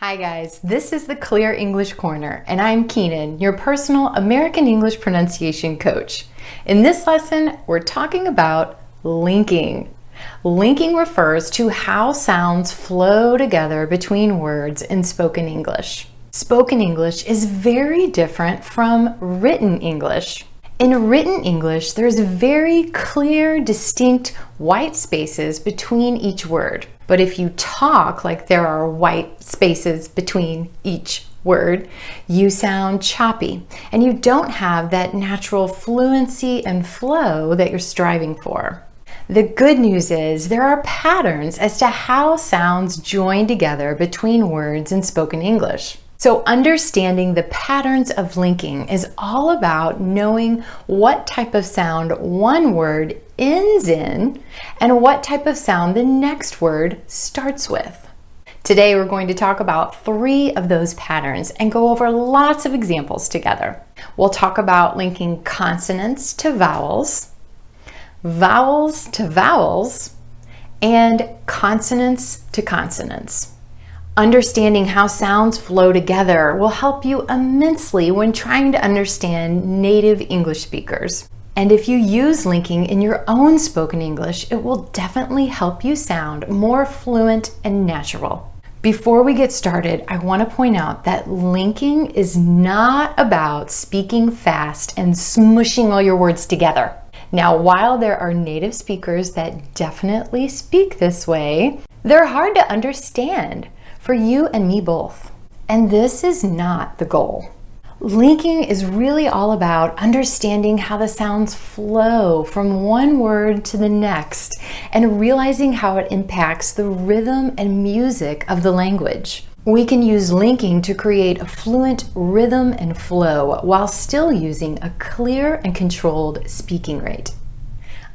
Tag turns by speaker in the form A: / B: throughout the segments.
A: Hi guys, this is the Clear English Corner, and I'm Keenyn, your personal American English pronunciation coach. In this lesson, we're talking about linking. Linking refers to how sounds flow together between words in spoken English. Spoken English is very different from written English. In written English, there's very clear, distinct white spaces between each word. But if you talk like there are white spaces between each word, you sound choppy and you don't have that natural fluency and flow that you're striving for. The good news is there are patterns as to how sounds join together between words in spoken English. So understanding the patterns of linking is all about knowing what type of sound one word ends in and what type of sound the next word starts with. Today we're going to talk about 3 of those patterns and go over lots of examples together. We'll talk about linking consonants to vowels, vowels to vowels, and consonants to consonants. Understanding how sounds flow together will help you immensely when trying to understand native English speakers. And if you use linking in your own spoken English, it will definitely help you sound more fluent and natural. Before we get started, I want to point out that linking is not about speaking fast and smushing all your words together. Now, while there are native speakers that definitely speak this way, they're hard to understand for you and me both. And this is not the goal. Linking is really all about understanding how the sounds flow from one word to the next and realizing how it impacts the rhythm and music of the language. We can use linking to create a fluent rhythm and flow while still using a clear and controlled speaking rate.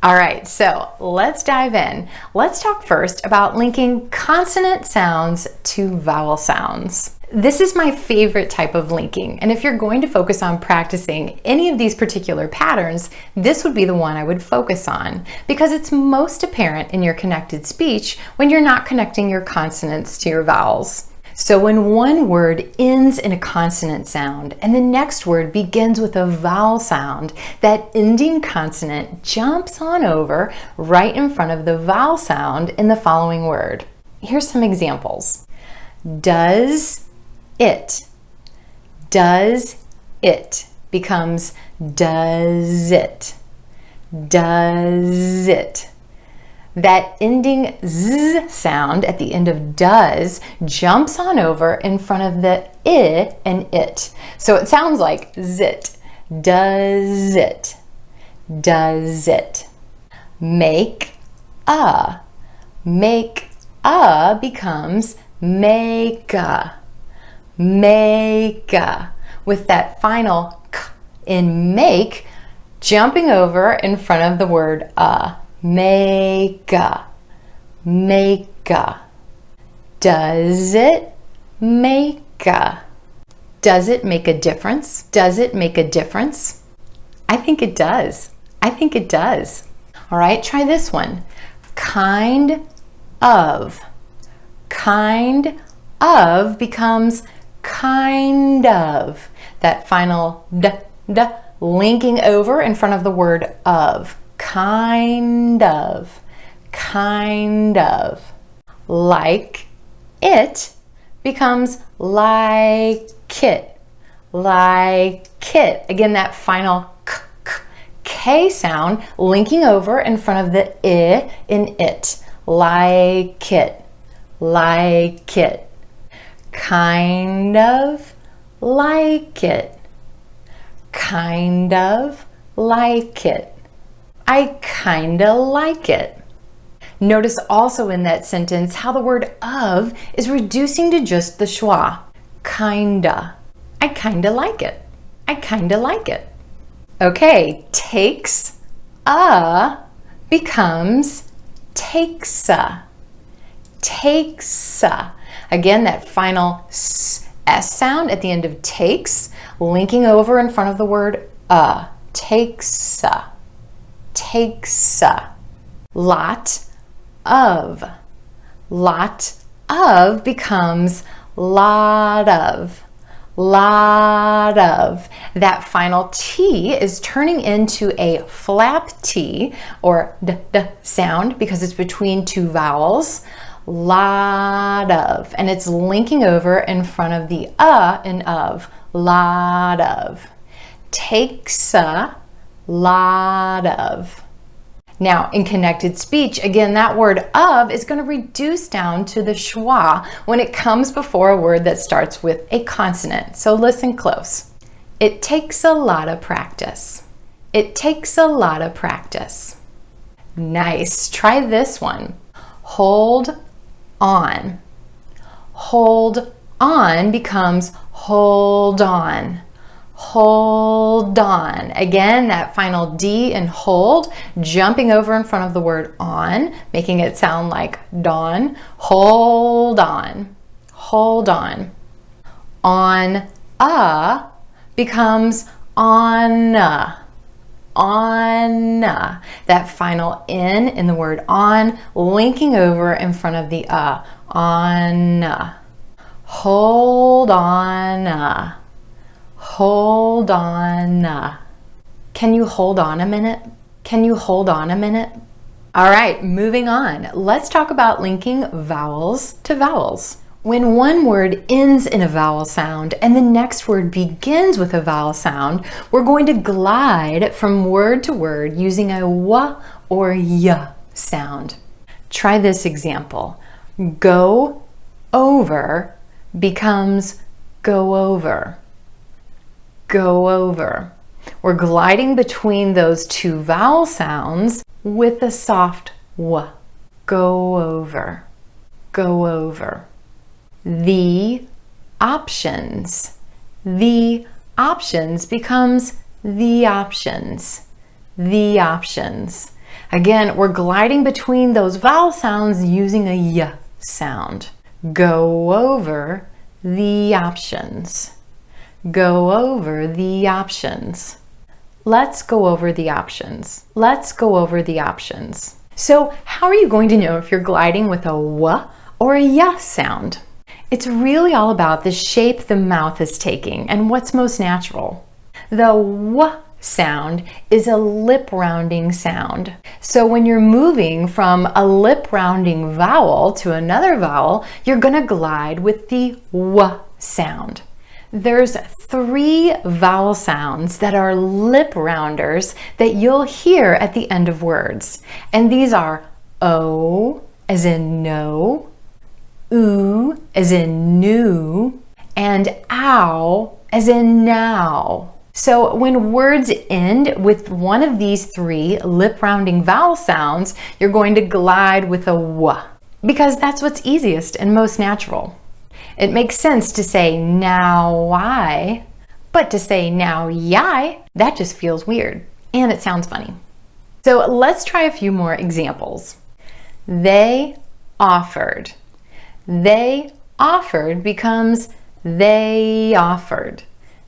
A: All right, so let's dive in. Let's talk first about linking consonant sounds to vowel sounds. This is my favorite type of linking, and if you're going to focus on practicing any of these particular patterns, this would be the one I would focus on because it's most apparent in your connected speech when you're not connecting your consonants to your vowels. So when one word ends in a consonant sound and the next word begins with a vowel sound, that ending consonant jumps on over right in front of the vowel sound in the following word. Here's some examples. Does it. Does it becomes does it. Does it. That ending z sound at the end of does jumps on over in front of the I and it. So it sounds like zit. Does it. Does it. Make a. Make a becomes make a. Make a. With that final k in make jumping over in front of the word a. Make-a, make-a. Does it make-a? Does it make a difference? Does it make a difference? I think it does. I think it does. All right, try this one. Kind of. Kind of becomes kind of. That final d linking over in front of the word of. Kind of, kind of. Like it becomes like it, like it. Again, that final K sound linking over in front of the I in it. Like it, like it. Kind of like it, kind of like it. I kinda like it. Notice also in that sentence how the word of is reducing to just the schwa. Kinda. I kinda like it. I kinda like it. Okay, takes a becomes takes a. Takes a. Again, that final s sound at the end of takes, linking over in front of the word a. Takes a. Takes a. Lot of. Lot of becomes lot of, lot of. That final T is turning into a flap T or d sound because it's between two vowels. Lot of, and it's linking over in front of the in of, lot of. Takes a lot of. Now, in connected speech, again, that word of is going to reduce down to the schwa when it comes before a word that starts with a consonant. So listen close. It takes a lot of practice. It takes a lot of practice. Nice. Try this one. Hold on. Hold on becomes hold on. Hold on. Again, that final D in hold, jumping over in front of the word on, making it sound like dawn. Hold on. Hold on. On a becomes on a. On. That final N in the word on, linking over in front of the on. Hold on. Hold on. Can you hold on a minute? Can you hold on a minute? All right, moving on. Let's talk about linking vowels to vowels. When one word ends in a vowel sound and the next word begins with a vowel sound, we're going to glide from word to word using a w or y sound. Try this example. Go over becomes go over. Go over. We're gliding between those two vowel sounds with a soft w. Go over. Go over. The options. The options becomes the options. The options. Again, we're gliding between those vowel sounds using a y sound. Go over the options. Go over the options. Let's go over the options. Let's go over the options. So how are you going to know if you're gliding with a w or a y sound? It's really all about the shape the mouth is taking and what's most natural. The w sound is a lip rounding sound. So when you're moving from a lip rounding vowel to another vowel, you're going to glide with the w sound. There's 3 vowel sounds that are lip rounders that you'll hear at the end of words. And these are O as in no, oo as in new, and ow as in now. So when words end with one of these 3 lip rounding vowel sounds, you're going to glide with a w, because that's what's easiest and most natural. It makes sense to say now I, but to say now yai, that just feels weird and it sounds funny. So let's try a few more examples. They offered. They offered becomes they offered.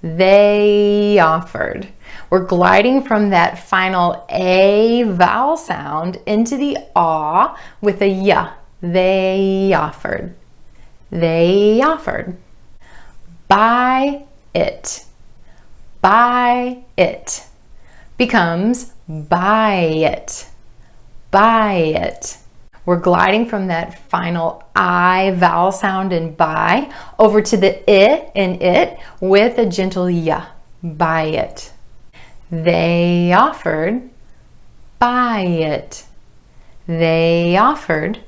A: They offered. We're gliding from that final A vowel sound into the ah with a y. They offered. They offered. Buy it. Buy it becomes buy it. Buy it. We're gliding from that final I vowel sound in buy over to the I in it with a gentle y. Buy it. They offered. Buy it. They offered.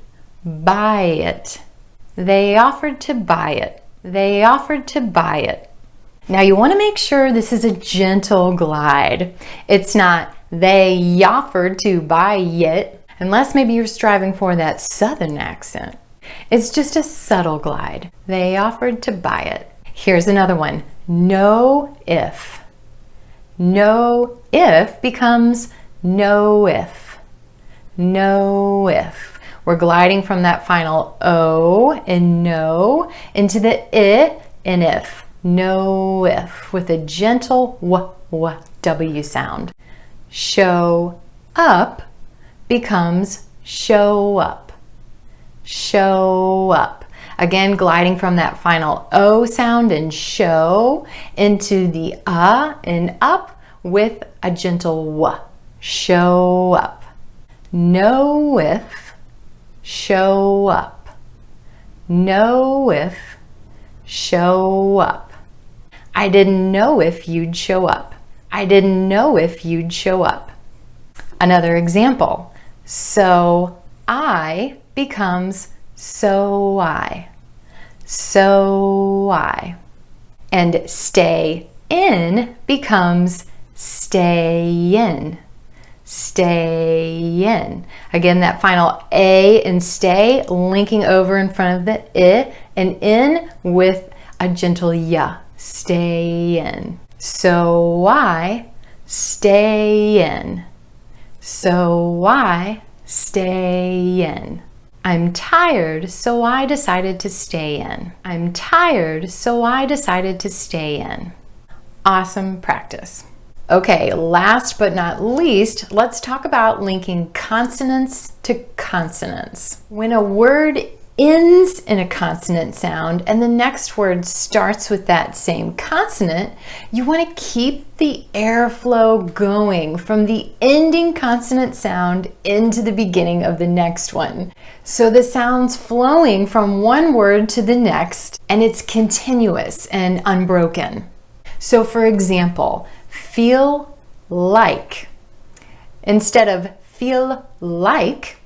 A: Buy it. They offered to buy it. They offered to buy it. Now you want to make sure this is a gentle glide. It's not they offered to buy it, unless maybe you're striving for that southern accent. It's just a subtle glide. They offered to buy it. Here's another one. No if. No if becomes no if. No if. We're gliding from that final O in no into the I in if. No if with a gentle w sound. Show up becomes show up. Show up. Again, gliding from that final O sound and show into the and up with a gentle W. Show up. Know if, show up. Know if, show up. I didn't know if you'd show up. I didn't know if you'd show up. Another example. So I becomes so I. So I. And stay in becomes stay in. Stay in. Again, that final A in stay linking over in front of the I and in with a gentle ya. Stay in. So I stay in. So I stay in. I'm tired, so I decided to stay in. I'm tired, so I decided to stay in. Awesome practice. Okay, last but not least, let's talk about linking consonants to consonants. When a word ends in a consonant sound and the next word starts with that same consonant, you want to keep the airflow going from the ending consonant sound into the beginning of the next one. So the sound's flowing from one word to the next and it's continuous and unbroken. So for example, feel like. Instead of feel like,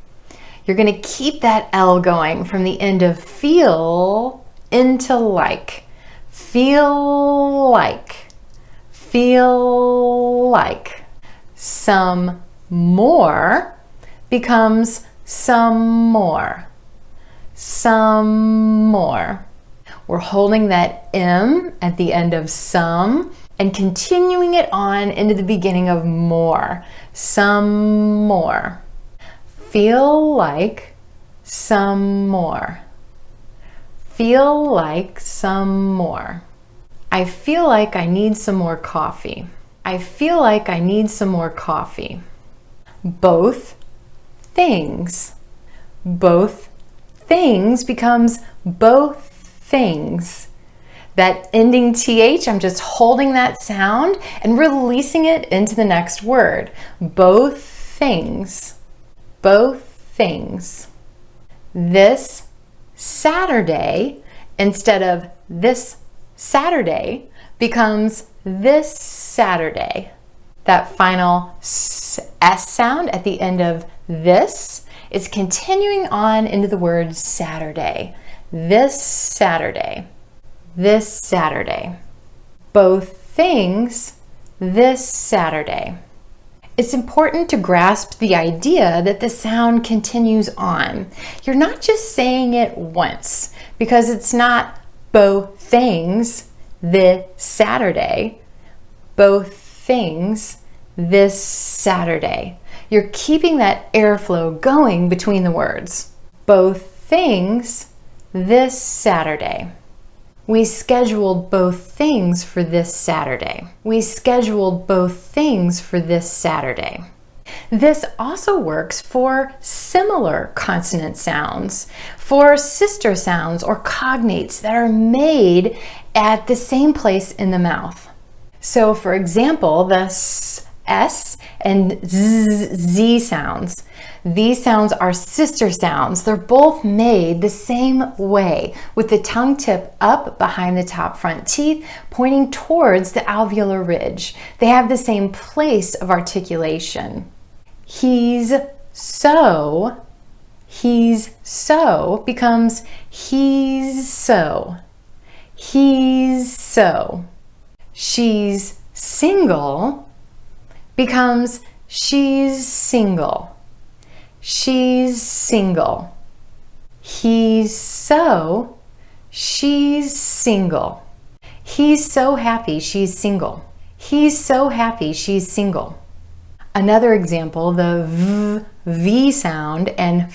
A: you're going to keep that L going from the end of feel into like. Feel like. Feel like. Some more becomes some more. Some more. We're holding that M at the end of some and continuing it on into the beginning of more. Some more. Feel like some more. Feel like some more. I feel like I need some more coffee. I feel like I need some more coffee. Both things. Both things becomes both things. That ending TH, I'm just holding that sound and releasing it into the next word. Both things. Both things. This Saturday, instead of this Saturday, becomes this Saturday. That final S sound at the end of this is continuing on into the word Saturday. This Saturday. This Saturday. Both things this Saturday. It's important to grasp the idea that the sound continues on. You're not just saying it once because it's not both things this Saturday. Both things this Saturday. You're keeping that airflow going between the words. Both things this Saturday. We scheduled both things for this Saturday. We scheduled both things for this Saturday. This also works for similar consonant sounds, for sister sounds or cognates that are made at the same place in the mouth. So for example, the S and Z sounds. These sounds are sister sounds. They're both made the same way, with the tongue tip up behind the top front teeth, pointing towards the alveolar ridge. They have the same place of articulation. He's so becomes he's so. He's so. She's single becomes she's single. She's single. He's so, she's single. He's so happy she's single. He's so happy she's single. Another example, the V sound and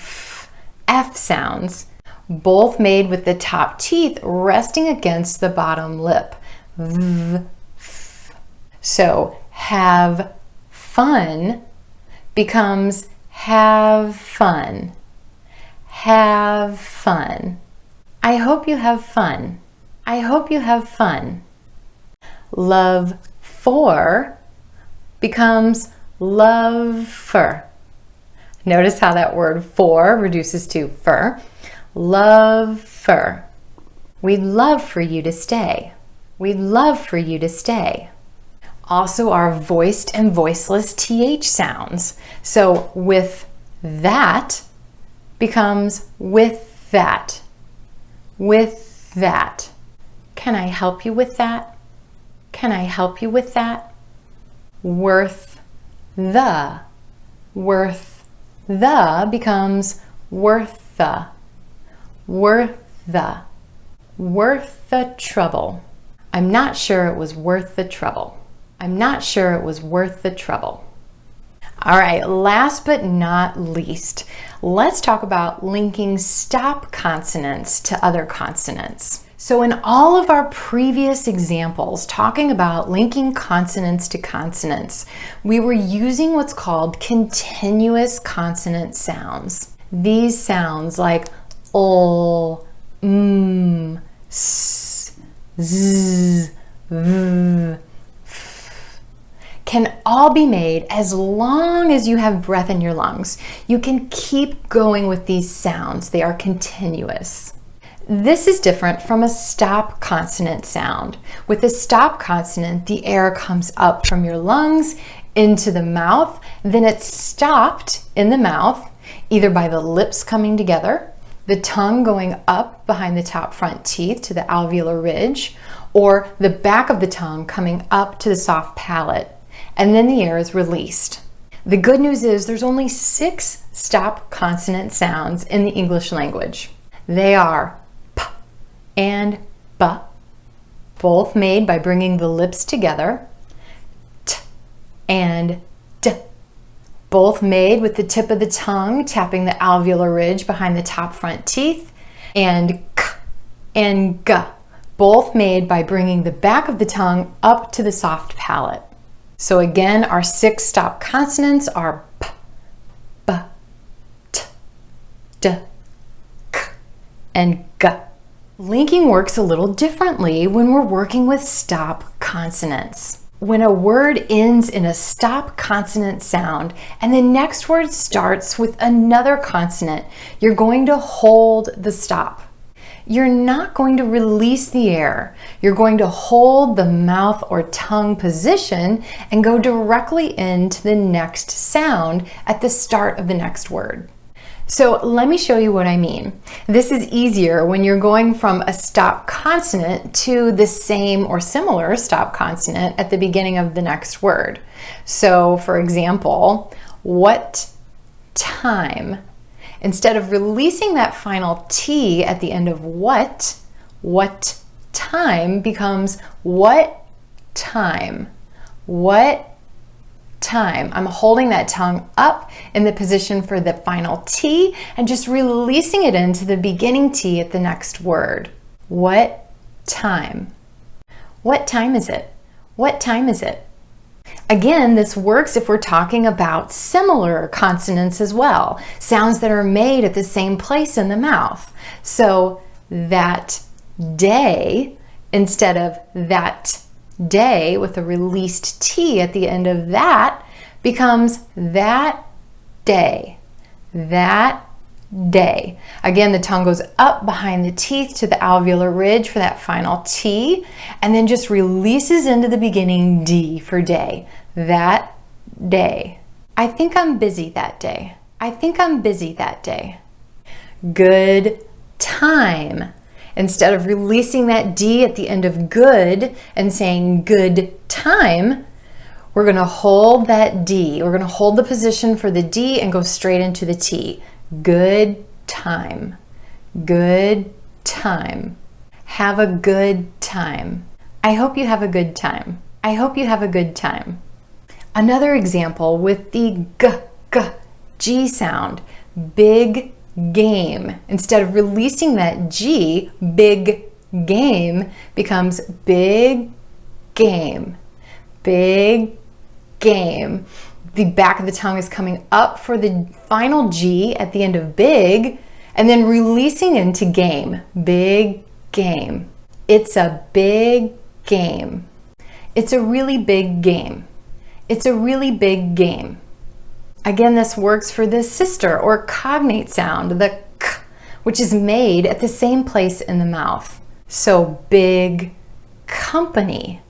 A: F sounds, both made with the top teeth resting against the bottom lip. So have fun becomes have fun. Have fun. I hope you have fun. I hope you have fun. Love for becomes love for. Notice how that word for reduces to fur. Love for. We'd love for you to stay. We'd love for you to stay. Also, our voiced and voiceless TH sounds. So with that becomes with that. With that. Can I help you with that? Can I help you with that? Worth the. Worth the becomes worth the. Worth the. Worth the trouble. I'm not sure it was worth the trouble. I'm not sure it was worth the trouble. All right, last but not least, let's talk about linking stop consonants to other consonants. So in all of our previous examples talking about linking consonants to consonants, we were using what's called continuous consonant sounds. These sounds like l, s, z, v, can all be made as long as you have breath in your lungs. You can keep going with these sounds. They are continuous. This is different from a stop consonant sound. With a stop consonant, the air comes up from your lungs into the mouth, then it's stopped in the mouth, either by the lips coming together, the tongue going up behind the top front teeth to the alveolar ridge, or the back of the tongue coming up to the soft palate, and then the air is released. The good news is there's only 6 stop consonant sounds in the English language. They are p and b, both made by bringing the lips together, t and d, both made with the tip of the tongue tapping the alveolar ridge behind the top front teeth, and k and g, both made by bringing the back of the tongue up to the soft palate. So again, our 6 stop consonants are p, b, t, d, k, and g. Linking works a little differently when we're working with stop consonants. When a word ends in a stop consonant sound and the next word starts with another consonant, you're going to hold the stop. You're not going to release the air. You're going to hold the mouth or tongue position and go directly into the next sound at the start of the next word. So let me show you what I mean. This is easier when you're going from a stop consonant to the same or similar stop consonant at the beginning of the next word. So for example, what time? Instead of releasing that final T at the end of what time becomes what time. What time. I'm holding that tongue up in the position for the final T and just releasing it into the beginning T at the next word. What time? What time is it? What time is it? Again, this works if we're talking about similar consonants as well, sounds that are made at the same place in the mouth. So that day, instead of that day with a released T at the end of that, becomes that day. That day. Again, the tongue goes up behind the teeth to the alveolar ridge for that final T, and then just releases into the beginning D for day. That day. I think I'm busy that day. I think I'm busy that day. Good time. Instead of releasing that D at the end of good and saying good time, we're going to hold that D. We're going to hold the position for the D and go straight into the T. Good time. Good time. Have a good time. I hope you have a good time. I hope you have a good time. Another example with the G sound, big game. Instead of releasing that G, big game becomes big game. Big game. The back of the tongue is coming up for the final G at the end of big, And then releasing into game, big game. It's a big game. It's a really big game. It's a really big game. Again, this works for the sister or cognate sound, the k, which is made at the same place in the mouth. So big company,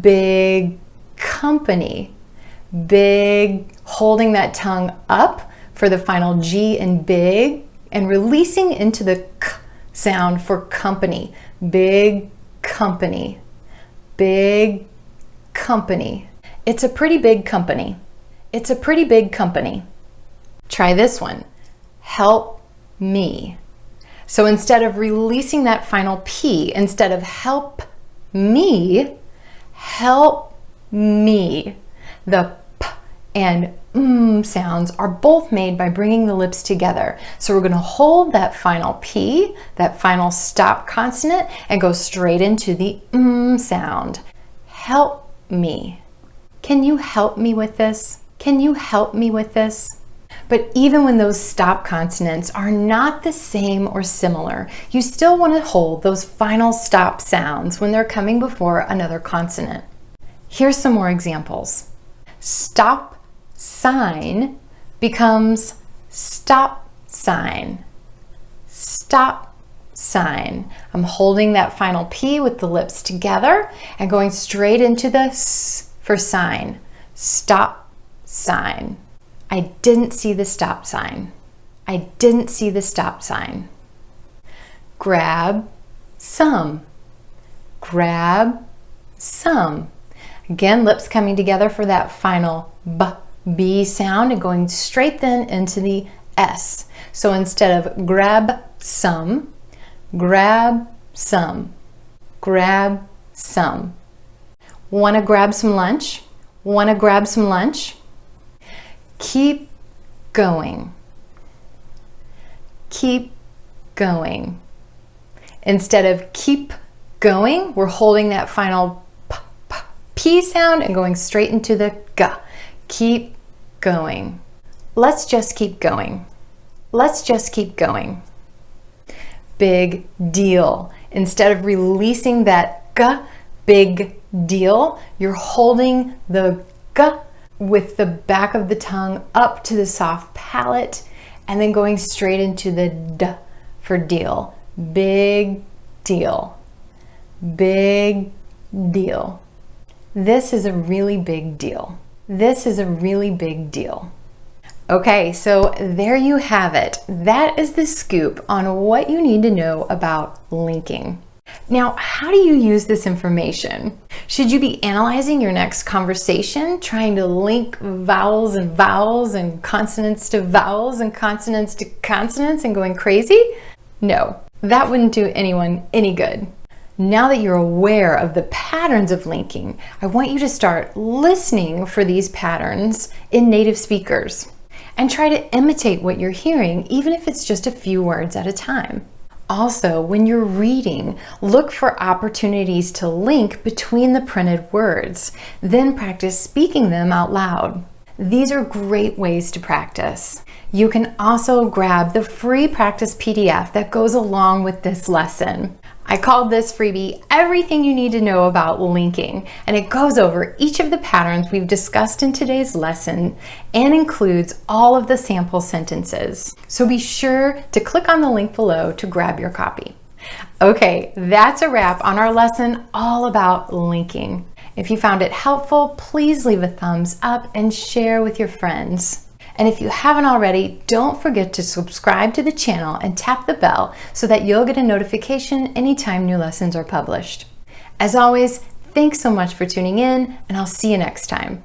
A: big company, big, holding that tongue up for the final G in big and releasing into the k sound for company, big company, big company. It's a pretty big company. It's a pretty big company. Try this one. Help me. So instead of releasing that final P, instead of help me, help me. The P and sounds are both made by bringing the lips together. So we're going to hold that final P, that final stop consonant, and go straight into the sound. Help me. Can you help me with this? Can you help me with this? But even when those stop consonants are not the same or similar, you still want to hold those final stop sounds when they're coming before another consonant. Here's some more examples. Stop sign becomes stop sign. Stop sign. I'm holding that final P with the lips together and going straight into the S for sign. Stop sign. I didn't see the stop sign. I didn't see the stop sign. Grab some. Grab some. Again, lips coming together for that final B sound and going straight then into the S. So instead of grab some, grab some. Grab some. Want to grab some lunch? Want to grab some lunch? Keep going. Keep going. Instead of keep going, we're holding that final P sound and going straight into the G. Keep going. Let's just keep going. Let's just keep going. Big deal. Instead of releasing that G, big deal, you're holding the G with the back of the tongue up to the soft palate and then going straight into the D for deal. Big deal. Big deal. This is a really big deal. This is a really big deal. Okay, so there you have it. That is the scoop on what you need to know about linking. Now, how do you use this information? Should you be analyzing your next conversation, trying to link vowels and consonants to vowels and consonants to consonants and going crazy? No, that wouldn't do anyone any good. Now that you're aware of the patterns of linking, I want you to start listening for these patterns in native speakers and try to imitate what you're hearing, even if it's just a few words at a time. Also, when you're reading, look for opportunities to link between the printed words, then practice speaking them out loud. These are great ways to practice. You can also grab the free practice PDF that goes along with this lesson. I called this freebie Everything You Need to Know About Linking, and it goes over each of the patterns we've discussed in today's lesson and includes all of the sample sentences. So be sure to click on the link below to grab your copy. Okay, that's a wrap on our lesson all about linking. If you found it helpful, please leave a thumbs up and share with your friends. And if you haven't already, don't forget to subscribe to the channel and tap the bell so that you'll get a notification anytime new lessons are published. As always, thanks so much for tuning in, and I'll see you next time.